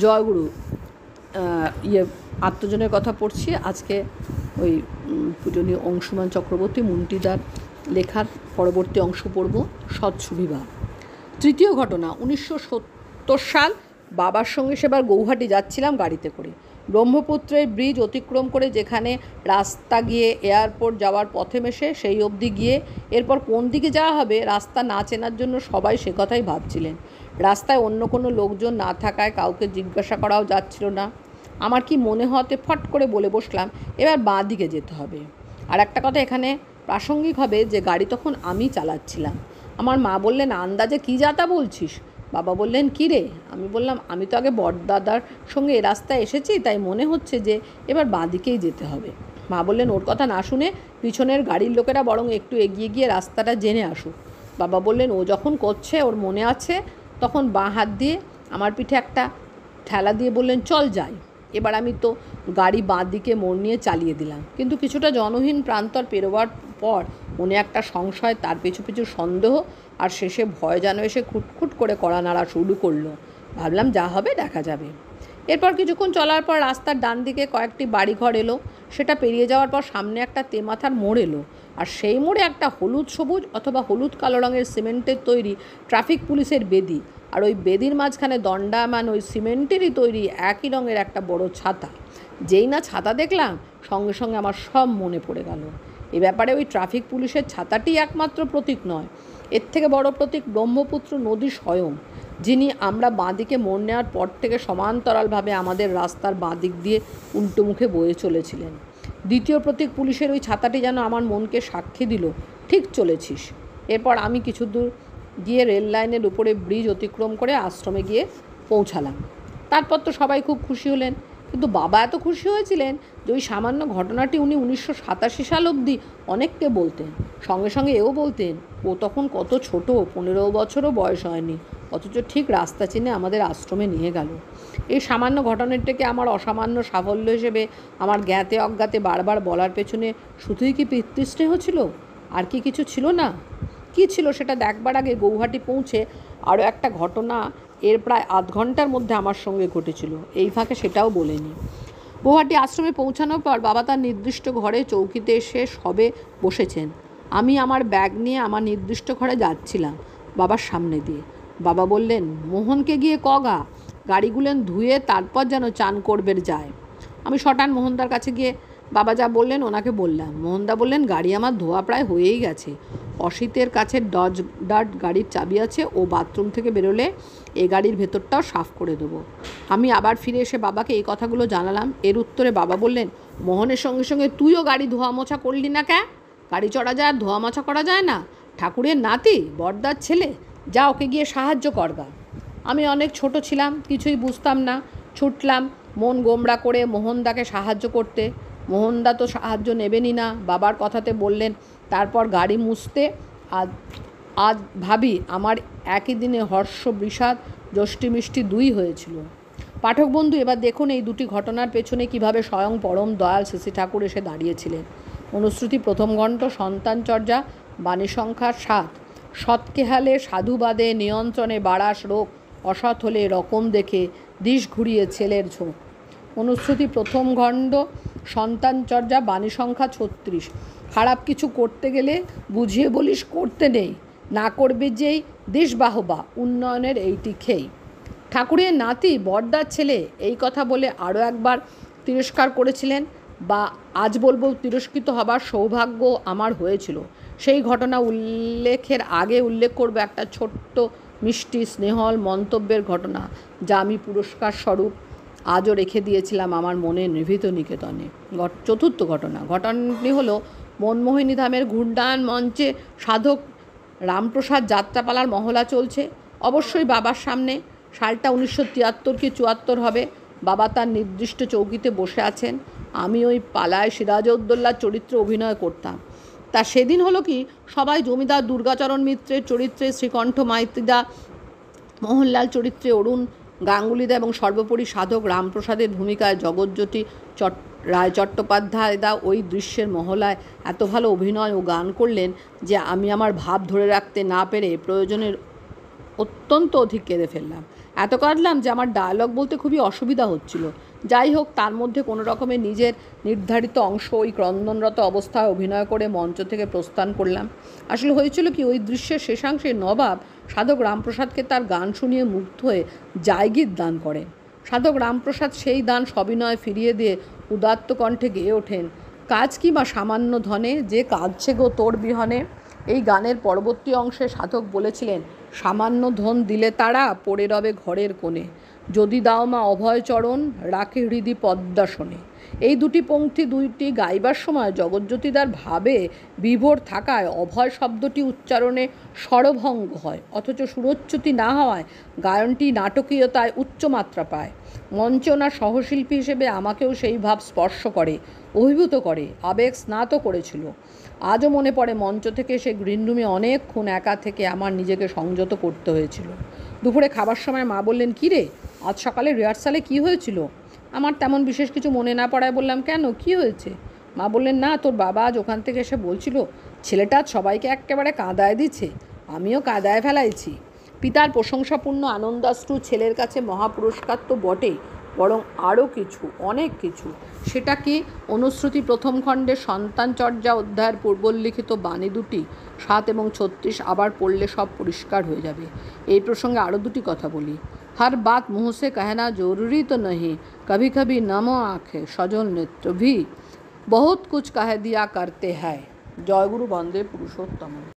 জয়গুরু। আত্মজনের কথা পড়ছি আজকে। ওই পূজনীয় অংশুমান চক্রবর্তী মুন্টিদার লেখার পরবর্তী অংশ পড়ব। সৎ সুবিবাহ। তৃতীয় ঘটনা, 1970 সাল। বাবার সঙ্গে সেবার গৌহাটি যাচ্ছিলাম গাড়িতে করে। ব্রহ্মপুত্রের ব্রিজ অতিক্রম করে যেখানে রাস্তা গিয়ে এয়ারপোর্ট যাওয়ার পথে মেশে সেই অবধি গিয়ে এরপর কোন দিকে যাওয়া হবে রাস্তা না চেনার জন্য সবাই সে কথাই ভাবছিলেন। রাস্তায় অন্য কোনো লোকজন না থাকায় কাউকে জিজ্ঞাসা করাও যাচ্ছিল না। আমার কি মনে হতে ফট করে বলে বসলাম, এবার বাঁ দিকে যেতে হবে। আর একটা কথা এখানে প্রাসঙ্গিক হবে যে গাড়ি তখন আমি চালাচ্ছিলাম। আমার মা বললেন, আন্দাজে কী যাতা বলছিস? বাবা বললেন, কী রে? আমি বললাম, আমি তো আগে বড়দাদার সঙ্গে এ রাস্তায় এসেছি, তাই মনে হচ্ছে যে এবার বাঁ দিকেই যেতে হবে। মা বললেন, ওর কথা না শুনে পিছনের গাড়ির লোকেরা বরং একটু এগিয়ে গিয়ে রাস্তাটা জেনে আসুক। বাবা বললেন, ও যখন করছে ওর মনে আছে। তখন বাঁ হাত দিয়ে আমার পিঠে একটা ঠেলা দিয়ে বললেন, চল যাই। এবার আমি তো গাড়ি বাঁ দিকে মোড় নিয়ে চালিয়ে দিলাম, কিন্তু কিছুটা জনহীন প্রান্তর পেরোবার পর মনে একটা সংশয়, তার পিছু পিছু সন্দেহ, আর শেষে ভয় যেন এসে খুটখুট করে কড়া নাড়া শুরু করলো। ভাবলাম, যা হবে দেখা যাবে। এরপর কিছুক্ষণ চলার পর রাস্তার ডান দিকে কয়েকটি বাড়িঘর এলো। সেটা পেরিয়ে যাওয়ার পর সামনে একটা তেমাথার মোড় এলো, আর সেই মোড়ে একটা হলুদ সবুজ অথবা হলুদ কালো রঙের সিমেন্টের তৈরি ট্রাফিক পুলিশের বেদি, আর ওই বেদির মাঝখানে দণ্ডায়মান ওই সিমেন্টেরই তৈরি একই রঙের একটা বড় ছাতা। যেই না ছাতা দেখলাম, সঙ্গে সঙ্গে আমার সব মনে পড়ে গেল। এ ব্যাপারে ওই ট্রাফিক পুলিশের ছাতাটি একমাত্র প্রতীক নয়, এর থেকে বড় প্রতীক ব্রহ্মপুত্র নদী স্বয়ং, যিনি আমরা বাঁদিকে মোড় নেওয়ার পর থেকে সমান্তরালভাবে আমাদের রাস্তার বাঁদিক দিয়ে উল্টো মুখে বয়ে চলেছিলেন। দ্বিতীয় প্রতীক পুলিশের ওই ছাতাটি যেন আমার মনকে সাক্ষী দিল, ঠিক চলেছিস। এরপর আমি কিছু দূর গিয়ে রেল লাইনের উপরে ব্রিজ অতিক্রম করে আশ্রমে গিয়ে পৌঁছালাম। তারপর তো সবাই খুব খুশি হলেন, কিন্তু বাবা এত খুশি হয়েছিলেন যে ওই সামান্য ঘটনাটি উনি 1987 সাল অবধি অনেককে বলতেন। সঙ্গে সঙ্গে এও বলতেন, ও তখন কত ছোট, 15 বছরও বয়স হয়নি, অথচ ঠিক রাস্তা চিনে আমাদের আশ্রমে নিয়ে গেল। এই সামান্য ঘটনাটাকে আমার অসামান্য সাফল্য হিসেবে আমার জ্ঞাতে অজ্ঞাতে বারবার বলার পেছনে শুধুই কি পিতৃস্নেহ ছিল? আর কি কিছু ছিল না? কী ছিল সেটা দেখবার আগে গৌহাটি পৌঁছে আরও একটা ঘটনা এর প্রায় আধ ঘন্টার মধ্যে আমার সঙ্গে ঘটেছিল, এই ফাঁকে সেটাও বলে নিই। গৌহাটি আশ্রমে পৌঁছানোর পর বাবা তার নির্দিষ্ট ঘরে চৌকিতে এসে সবে বসেছেন। আমি আমার ব্যাগ নিয়ে আমার নির্দিষ্ট ঘরে যাচ্ছিলাম বাবার সামনে দিয়ে। বাবা বললেন, মোহনকে গিয়ে কগা, গাড়িগুলেন ধুয়ে তারপর যেন চান করবে যায়। আমি শটান মোহনদার কাছে গিয়ে বাবা যা বললেন ওনাকে বললাম। মোহনদা বললেন, গাড়ি আমার ধোয়া প্রায় হয়েই গেছে। অসিতের কাছে ডজ ডাট গাড়ির চাবি আছে, ও বাথরুম থেকে বেরোলে এ গাড়ির ভেতরটাও সাফ করে দেবো। আমি আবার ফিরে এসে বাবাকে এই কথাগুলো জানালাম। এর উত্তরে বাবা বললেন, মোহনের সঙ্গে সঙ্গে তুইও গাড়ি ধোয়া মোছা করলি না ক্যা? গাড়ি চড়া যায় আর ধোয়া মোছা করা যায় না? ঠাকুরের নাতি, বড়দার ছেলে, যা ওকে গিয়ে সাহায্য করগা। আমি অনেক ছোট ছিলাম, কিছুই বুঝতাম না। ছুটলাম মন গোমড়া করে মোহনদাকে সাহায্য করতে। মোহনদা তো সাহায্য নেবেনই না, বাবার কথাতে বললেন। তারপর গাড়ি মুছতে আজ আজ ভাবি আমার একই দিনে হর্ষ বিষাদ যষ্টি মিষ্টি দুই হয়েছিল। পাঠক বন্ধু, এবার দেখুন এই দুটি ঘটনার পেছনে কিভাবে স্বয়ং পরম দয়াল শ্রী ঠাকুর এসে দাঁড়িয়েছিলেন। অনুশ্রুতি প্রথম গণ্ড, সন্তানচর্যা, বাণী সংখ্যা 7। সৎকেহালে সাধুবাদে নিয়ন্ত্রণে বাড়াস রোগ, অসৎ হলে রকম দেখে দিশ ঘুরিয়ে ছেলের ঝোঁক। অনুশ্রুতি প্রথম খণ্ড, সন্তানচর্যা, বাণী সংখ্যা 36। খারাপ কিছু করতে গেলে বুঝিয়ে বলিস করতে নেই, না করবে যেই দেশ বাহবা, উন্নয়নের এইটি খেই। ঠাকুরের নাতি, বড়দার ছেলে, এই কথা বলে আরও একবার তিরস্কার করেছিলেন, বা আজ বলবো তিরস্কৃত হবার সৌভাগ্য আমার হয়েছিল। সেই ঘটনা উল্লেখের আগে উল্লেখ করব একটা ছোট্ট মিষ্টি স্নেহল মন্তব্যের ঘটনা, যা আমি পুরস্কার স্বরূপ আজও রেখে দিয়েছিলাম আমার মনে নিভৃত নিকেতনে। চতুর্থ ঘটনাটি হলো, মনমোহিনী ধামের ঘূর্ণায়ন মঞ্চে সাধক রামপ্রসাদ যাত্রাপালার মহলা চলছে, অবশ্যই বাবার সামনে। সালটা 1973 কি 74 হবে। বাবা তার নির্দিষ্ট চৌকিতে বসে আছেন। আমি ওই পালায় সিরাজউদ্দৌলার চরিত্রে অভিনয় করতাম। তা সেদিন হলো কি, সবাই জমিদার দুর্গাচরণ মিত্রের চরিত্রে শ্রীকণ্ঠ মাইতিদা, মোহনলাল চরিত্রে অরুণ গাঙ্গুলিদা এবং সর্বোপরি সাধক রামপ্রসাদের ভূমিকায় জগৎজ্যোতি রায় চট্টোপাধ্যায়দা ওই দৃশ্যের মহলায় এত ভালো অভিনয় ও গান করলেন যে আমি আমার ভাব ধরে রাখতে না পেরে প্রয়োজনের অত্যন্ত অধিক কেঁদে ফেললাম। এত কাঁদলাম যে আমার ডায়লগ বলতে খুবই অসুবিধা হচ্ছিল। যাই হোক, তার মধ্যে কোনো রকমে নিজের নির্ধারিত অংশ ওই ক্রন্দনরত অবস্থায় অভিনয় করে মঞ্চ থেকে প্রস্থান করলাম। আসলে হয়েছিল কি, ওই দৃশ্যের শেষাংশে নবাব সাধক রামপ্রসাদকে তার গান শুনিয়ে মুগ্ধ হয়ে জায়গির দান করেন। সাধক রামপ্রসাদ সেই দান সবিনয়ে ফিরিয়ে দিয়ে উদাত্ত কণ্ঠে গেয়ে ওঠেন, কাজ কি বা সামান্য ধনে, যে কাঁদছে গো তোর বিহনে। এই গানের পরবর্তী অংশে সাধক বলেছিলেন, সামান্য ধন দিলে তারা পড়ে রবে ঘরের কোণে, যদি দাও মা অভয়চরণ রাখে হৃদি পদ্মাসনে। এই দুটি পংক্তি দুইটি গাইবার সময় জগজ্যোতিদার ভাবে বিভোর থাকায় অভয় শব্দটি উচ্চারণে স্বরভঙ্গ হয়, অথচ সুরচ্যুতি না হওয়ায় গায়নটি নাটকীয়তায় উচ্চমাত্রা পায়। মঞ্চে ওনার সহশিল্পী হিসেবে আমাকেও সেই ভাব স্পর্শ করে, অভিভূত করে, আবেগ স্নাত করেছিল। আজও মনে পড়ে মঞ্চ থেকে সে গ্রিনরুমে অনেকক্ষণ একা থেকে আমার নিজেকে সংযত করতে হয়েছিল। দুপুরে খাবার সময় মা বললেন, কী রে, আজ সকালে রিহার্সালে কী হয়েছিল? আমার তেমন বিশেষ কিছু মনে না পড়ায় বললাম, কেন, কী হয়েছে? মা বললেন, না, তোর বাবা আজ ওখান থেকে এসে বলছিল ছেলেটা আজ সবাইকে একেবারে কাঁদায় দিচ্ছে। আমিও কাঁদায় ফেলাইছি। পিতার প্রশংসাপূর্ণ আনন্দাশ্রু ছেলের কাছে মহাপুরস্কার তো বটেই, বরং আরও কিছু, অনেক কিছু। সেটা কি? অনুশ্রুতি প্রথম খণ্ডে সন্তানচর্যা অধ্যায়ের পূর্বোল্লিখিত বাণী দুটি 7 এবং 36 আবার পড়লে সব পরিষ্কার হয়ে যাবে। এই প্রসঙ্গে আরও দুটি কথা বলি। हर बात मुँह से कहना जरूरी तो नहीं, कभी कभी नमो आँखें सजल नेत्र भी बहुत कुछ कह दिया करते हैं। जय गुरु बंदे पुरुषोत्तम।